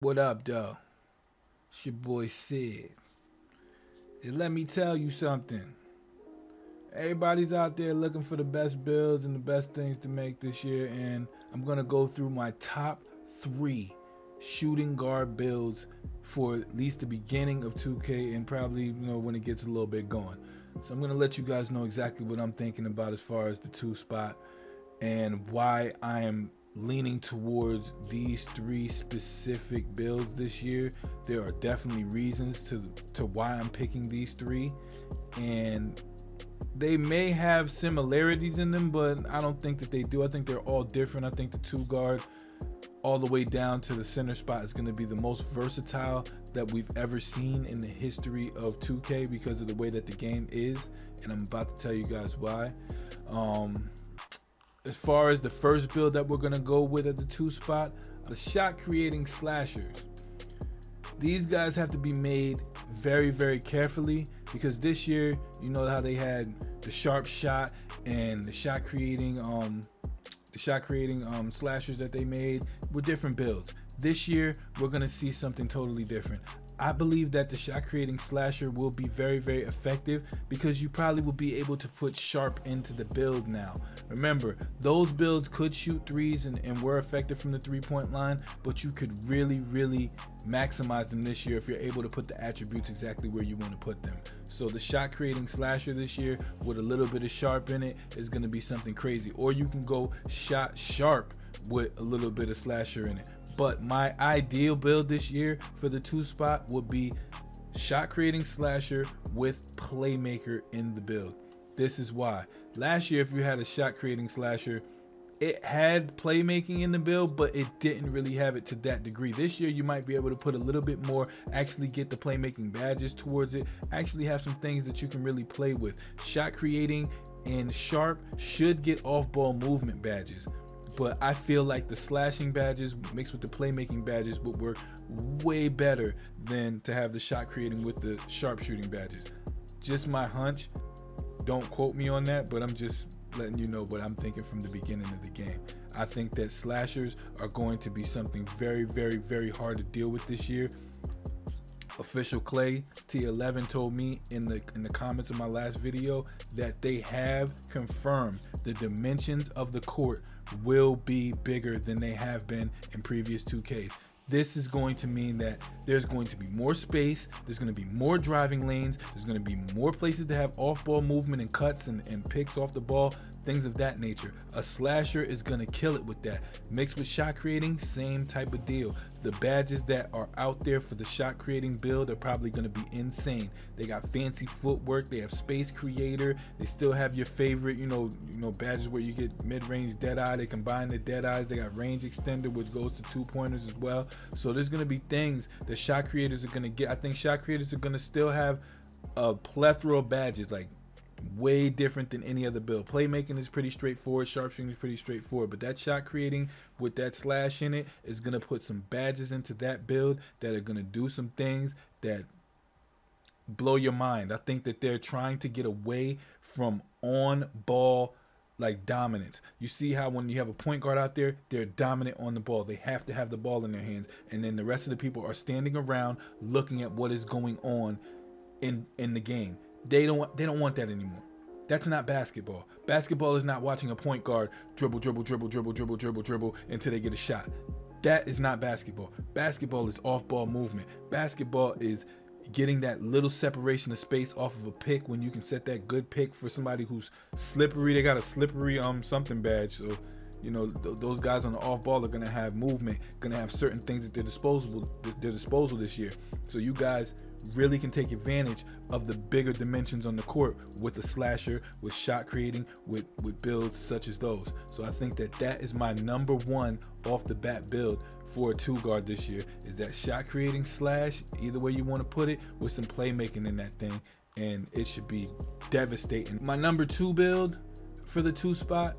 What up, though? It's your boy Sid. And let me tell you something. Everybody's out there looking for the best builds and the best things to make this year, and I'm gonna go through my top three shooting guard builds for at least the beginning of 2K and probably when it gets a little bit going. So I'm gonna let you guys know exactly what I'm thinking about as far as the two spot and why I am leaning towards these three specific builds this year. There are definitely reasons to why I'm picking these three, and they may have similarities in them, but I don't think that they do. I think they're all different. I think the two guard all the way down to the center spot is going to be the most versatile that we've ever seen in the history of 2K because of the way that the game is, and I'm about to tell you guys why. As far as the first build that we're going to go with at the two spot, the shot creating slashers. These guys have to be made very, very carefully because this year, you know how they had the sharp shot and the shot creating slashers that they made were different builds. This year, we're gonna see something totally different. I believe that the shot creating slasher will be very, very effective because you probably will be able to put sharp into the build now. Remember, those builds could shoot threes and were effective from the 3-point line, but you could really, really maximize them this year if you're able to put the attributes exactly where you want to put them. So the shot creating slasher this year with a little bit of sharp in it is going to be something crazy. Or you can go shot sharp with a little bit of slasher in it. But my ideal build this year for the two spot would be shot creating slasher with playmaker in the build. This is why. Last year, if you had a shot creating slasher, it had playmaking in the build, but it didn't really have it to that degree. This year, you might be able to put a little bit more, actually get the playmaking badges towards it, actually have some things that you can really play with. Shot creating and sharp should get off-ball movement badges, but I feel like the slashing badges mixed with the playmaking badges would work way better than to have the shot creating with the sharpshooting badges. Just my hunch. Don't quote me on that, but I'm just letting you know what I'm thinking from the beginning of the game. I think that slashers are going to be something very, very, very hard to deal with this year. Official Clay T11 told me in the comments of my last video that they have confirmed the dimensions of the court will be bigger than they have been in previous 2Ks. This is going to mean that there's going to be more space, there's going to be more driving lanes, there's going to be more places to have off-ball movement and cuts and picks off the ball, things of that nature. A slasher is going to kill it with that. Mixed with shot creating, same type of deal. The badges that are out there for the shot creating build are probably going to be insane. They got fancy footwork, they have space creator, they still have your favorite, badges where you get mid-range dead eye. They combine the dead eyes, they got range extender which goes to 2-pointers as well. So there's going to be things that shot creators are going to get. I think shot creators are going to still have a plethora of badges, like way different than any other build. Playmaking is pretty straightforward, sharpshooting is pretty straightforward, but that shot creating with that slash in it is going to put some badges into that build that are going to do some things that blow your mind. I think that they're trying to get away from on ball like dominance. You see how when you have a point guard out there, they're dominant on the ball. They have to have the ball in their hands, and then the rest of the people are standing around looking at what is going on in the game. They don't want that anymore. That's not basketball. Basketball is not watching a point guard dribble until they get a shot. That is not basketball. Basketball is off-ball movement. Basketball is getting that little separation of space off of a pick when you can set that good pick for somebody who's slippery. They got a slippery something badge. So those guys on the off ball are gonna have movement, gonna have certain things at their disposal this year. So you guys really can take advantage of the bigger dimensions on the court with a slasher, with shot creating, with builds such as those. So I think that is my number one off the bat build for a two guard this year, is that shot creating slash, either way you want to put it, with some playmaking in that thing, and it should be devastating. My number two build for the two spot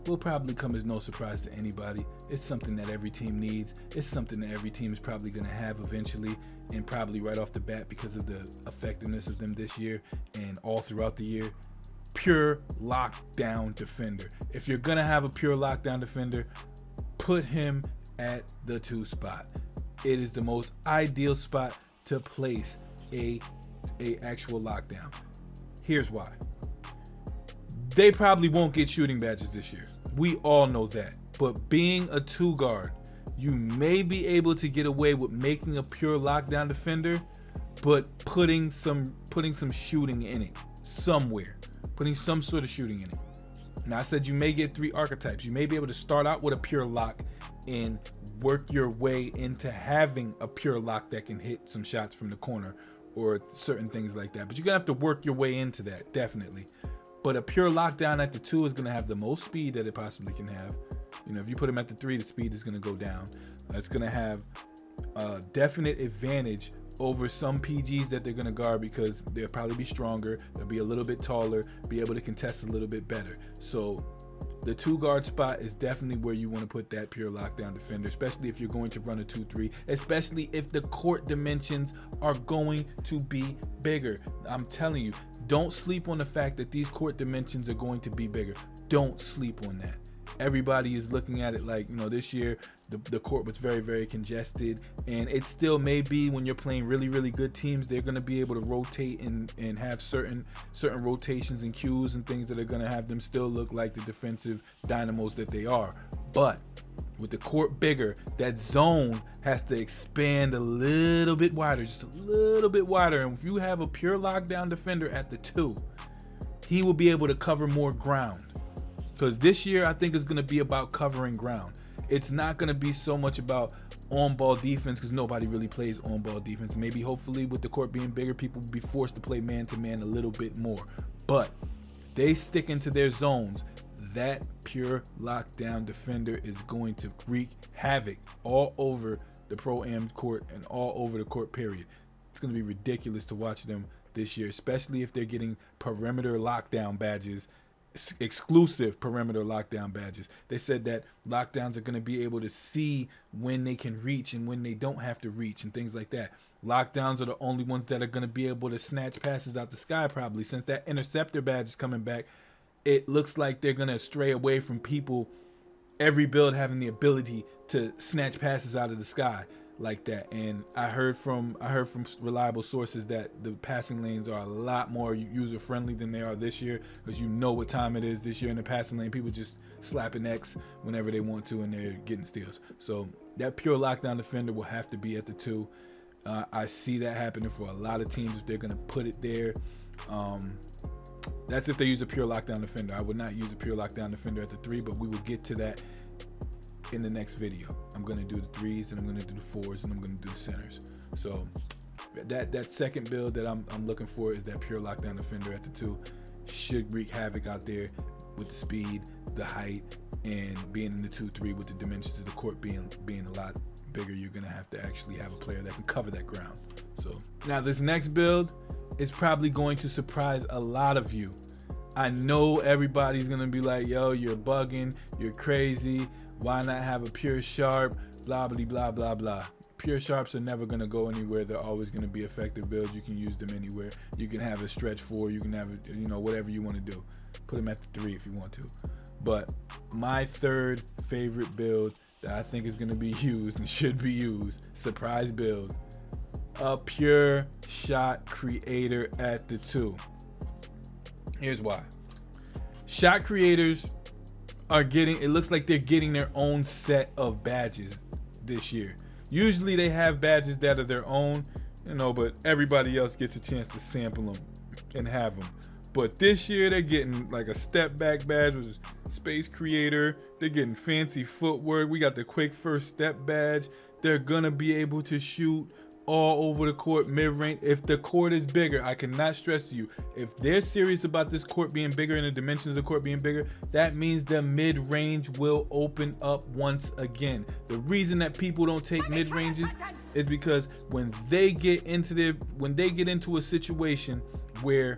will probably come as no surprise to anybody. It's something that every team needs. It's something that every team is probably going to have eventually, and probably right off the bat because of the effectiveness of them this year and all throughout the year. Pure lockdown defender. If you're going to have a pure lockdown defender, put him at the two spot. it is the most ideal spot to place a actual lockdown. Here's why. They probably won't get shooting badges this year. We all know that. But being a 2 guard, you may be able to get away with making a pure lockdown defender, but putting some shooting in it somewhere. Putting some sort of shooting in it. Now, I said you may get 3 archetypes. You may be able to start out with a pure lock and work your way into having a pure lock that can hit some shots from the corner or certain things like that. But you're going to have to work your way into that, definitely. But a pure lockdown at the 2 is going to have the most speed that it possibly can have. You know, if you put him at the 3, the speed is going to go down. It's going to have a definite advantage over some PGs that they're going to guard because they'll probably be stronger, they'll be a little bit taller, be able to contest a little bit better. So the 2 guard spot is definitely where you want to put that pure lockdown defender, especially if you're going to run a 2-3, especially if the court dimensions are going to be bigger. I'm telling you, don't sleep on the fact that these court dimensions are going to be bigger. Don't sleep on that. Everybody is looking at it like, you know, this year the court was very, very congested, and it still may be when you're playing really, really good teams, they're going to be able to rotate and have certain rotations and cues and things that are going to have them still look like the defensive dynamos that they are. But with the court bigger, that zone has to expand a little bit wider, just a little bit wider. And if you have a pure lockdown defender at the 2, he will be able to cover more ground. Because this year, I think it's going to be about covering ground. It's not going to be so much about on-ball defense because nobody really plays on-ball defense. Maybe, hopefully, with the court being bigger, people will be forced to play man-to-man a little bit more. But if they stick into their zones, that pure lockdown defender is going to wreak havoc all over the Pro-Am court and all over the court, period. It's going to be ridiculous to watch them this year, especially if they're getting perimeter lockdown badges, exclusive perimeter lockdown badges. They said that lockdowns are going to be able to see when they can reach and when they don't have to reach and things like that. Lockdowns are the only ones that are going to be able to snatch passes out the sky, probably. Since that interceptor badge is coming back, it looks like they're going to stray away from people, every build having the ability to snatch passes out of the sky like that. And I heard from reliable sources that the passing lanes are a lot more user friendly than they are this year, because you know what time it is this year in the passing lane. People just slapping X whenever they want to and they're getting steals. So that pure lockdown defender will have to be at the 2. I see that happening for a lot of teams if they're going to put it there. That's if they use a pure lockdown defender. I would not use a pure lockdown defender at the 3, but we will get to that in the next video. I'm going to do the 3s and I'm going to do the 4s and I'm going to do the centers. So that second build that I'm looking for is that pure lockdown defender at the 2. Should wreak havoc out there with the speed, the height, and being in the 2-3 with the dimensions of the court being a lot bigger. You're going to actually have a player that can cover that ground. So now this next build is probably going to surprise a lot of you. I know everybody's going to be like, yo, you're bugging, you're crazy. Why not have a pure sharp, blah, blah, blah, blah, blah. Pure sharps are never going to go anywhere. They're always going to be effective builds. You can use them anywhere. You can have a stretch 4. You can have, whatever you want to do. Put them at the 3 if you want to. But my third favorite build that I think is going to be used and should be used, surprise build, a pure shot creator at the 2. Here's why. Shot creators it looks like they're getting their own set of badges this year. Usually they have badges that are their own, but everybody else gets a chance to sample them and have them. But this year they're getting like a step back badge, which is space creator. They're getting fancy footwork. We got the quick first step badge. They're gonna be able to shoot all over the court, mid-range. If the court is bigger, I cannot stress to you, if they're serious about this court being bigger and the dimensions of the court being bigger, that means the mid-range will open up once again. The reason that people don't take mid-ranges is because when they get into a situation where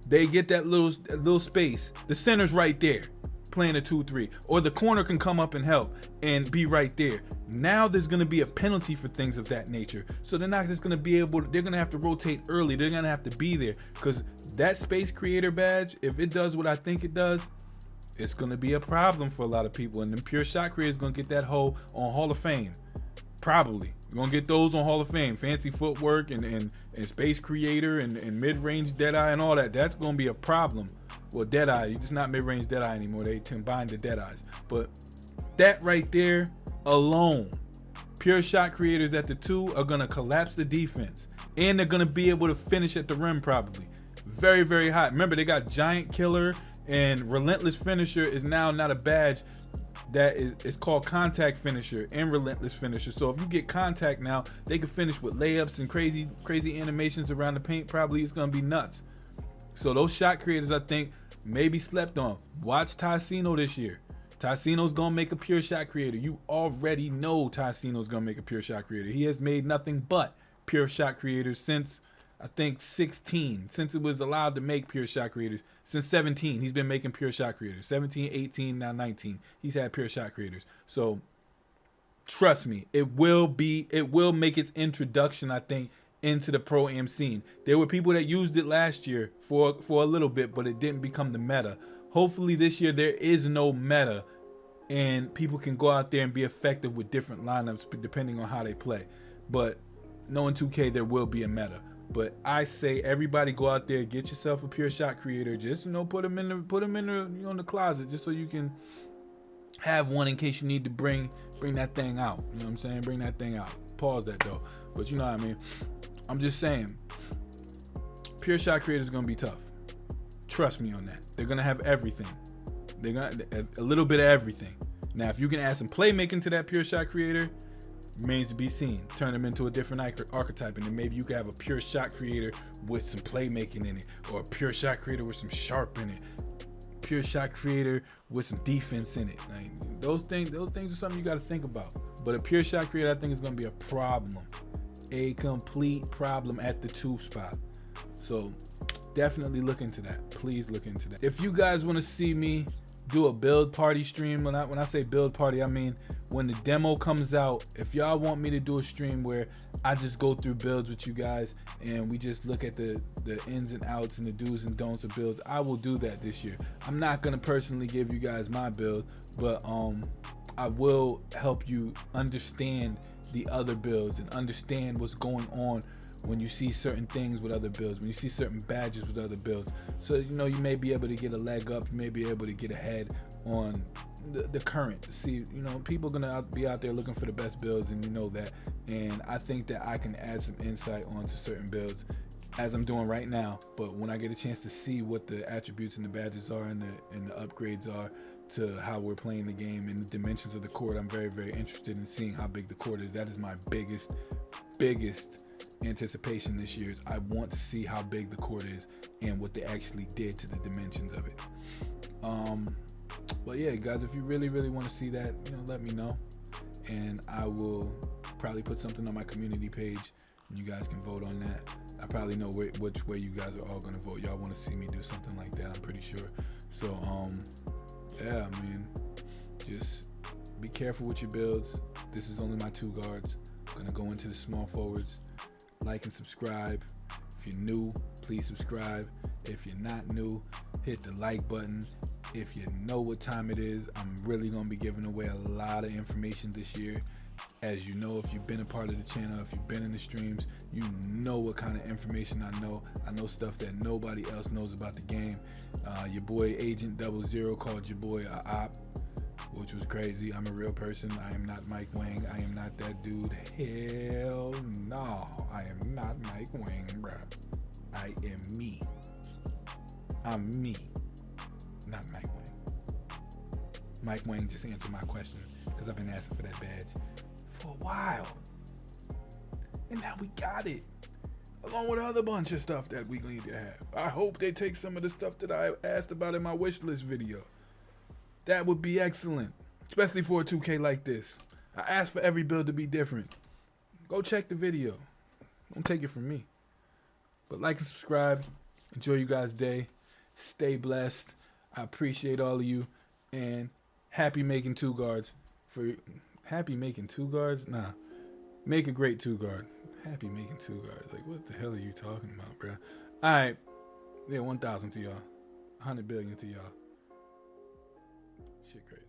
they get that little space, the center's right there playing a 2-3, or the corner can come up and help and be right there. Now there's going to be a penalty for things of that nature, so they're not just going to be able to, they're going to have to rotate early. They're going to have to be there, because that space creator badge, if it does what I think it does, it's going to be a problem for a lot of people, and the pure shot creator is going to get that hoe on Hall of Fame. Probably. We're going to get those on Hall of Fame. Fancy footwork and Space Creator and mid-range Deadeye and all that. That's going to be a problem. Well, Deadeye, it's not mid-range Deadeye anymore. They combined the Deadeyes. But that right there alone, pure shot creators at the 2 are going to collapse the defense. And they're going to be able to finish at the rim probably. Very, very hot. Remember, they got Giant Killer and Relentless Finisher is now not a badge. That is, it's called Contact Finisher and Relentless Finisher. So if you get contact now, they can finish with layups and crazy animations around the paint. Probably it's going to be nuts. So those shot creators, I think, maybe slept on. Watch Tyceno this year. Tyceno's going to make a pure shot creator. You already know Tyceno's going to make a pure shot creator. He has made nothing but pure shot creators since, I think, 16. Since it was allowed to make pure shot creators. Since 17, he's been making pure shot creators. 17, 18, now 19. He's had pure shot creators. So trust me, it will make its introduction, I think, into the pro-am scene. There were people that used it last year for a little bit, but it didn't become the meta. Hopefully this year there is no meta and people can go out there and be effective with different lineups depending on how they play. But knowing 2K, there will be a meta. But I say everybody go out there, get yourself a pure shot creator. Just put them in the closet, just so you can have one in case you need to bring that thing out. You know what I'm saying? Bring that thing out. Pause that though. But you know what I mean. I'm just saying, pure shot creators are gonna be tough. Trust me on that. They're gonna have everything. They're gonna a little bit of everything. Now, if you can add some playmaking to that pure shot creator, remains to be seen. Turn them into a different archetype, and then maybe you could have a pure shot creator with some playmaking in it, or a pure shot creator with some sharp in it, pure shot creator with some defense in it. Like, those things are something you got to think about. But a pure shot creator, I think, is going to be a problem, a complete problem at the 2 spot. So definitely look into that. Please look into that. If you guys want to see me do a build party stream, when I say build party, I mean when the demo comes out. If y'all want me to do a stream where I just go through builds with you guys and we just look at the ins and outs and the do's and don'ts of builds, I will do that this year. I'm not gonna personally give you guys my build, but I will help you understand the other builds and understand what's going on when you see certain things with other builds, when you see certain badges with other builds. So, you know, you may be able to get a leg up, you may be able to get ahead on the current. See, you know, people are gonna be out there looking for the best builds, and you know that. And I think that I can add some insight onto certain builds as I'm doing right now. But when I get a chance to see what the attributes and the badges are and the upgrades are to how we're playing the game and the dimensions of the court, I'm very, very interested in seeing how big the court is. That is my biggest anticipation this year. Is I want to see how big the court is and what they actually did to the dimensions of it. But yeah, guys, if you really want to see that, you know, let me know, and I will probably put something on my community page and you guys can vote on that. I probably know which way you guys are all gonna vote. Y'all want to see me do something like that, I'm pretty sure. So yeah, I mean, just be careful with your builds. This is only my 2 guards. I'm gonna go into the small forwards. Like and subscribe. If you're new, please subscribe. If you're not new, hit the like button. If you know what time it is, I'm really going to be giving away a lot of information this year. As you know, if you've been a part of the channel, if you've been in the streams, you know what kind of information I know. I know stuff that nobody else knows about the game. Your boy Agent 00 called your boy a op, which was crazy. I'm a real person. I am not Mike Wang. I am not that dude. Hell no. I am not Mike Wang, bro. I am me. I'm me. Not Mike Wang. Mike Wang just answered my question because I've been asking for that badge for a while. And now we got it. Along with a other bunch of stuff that we need to have. I hope they take some of the stuff that I asked about in my wish list video. That would be excellent. Especially for a 2K like this. I asked for every build to be different. Go check the video. Don't take it from me. But like and subscribe. Enjoy you guys' day. Stay blessed. I appreciate all of you, and happy making 2 guards. Happy making 2 guards? Nah, make a great 2 guard. Happy making 2 guards. Like, what the hell are you talking about, bro? All right, yeah, 1,000 to y'all, 100 billion to y'all. Shit crazy.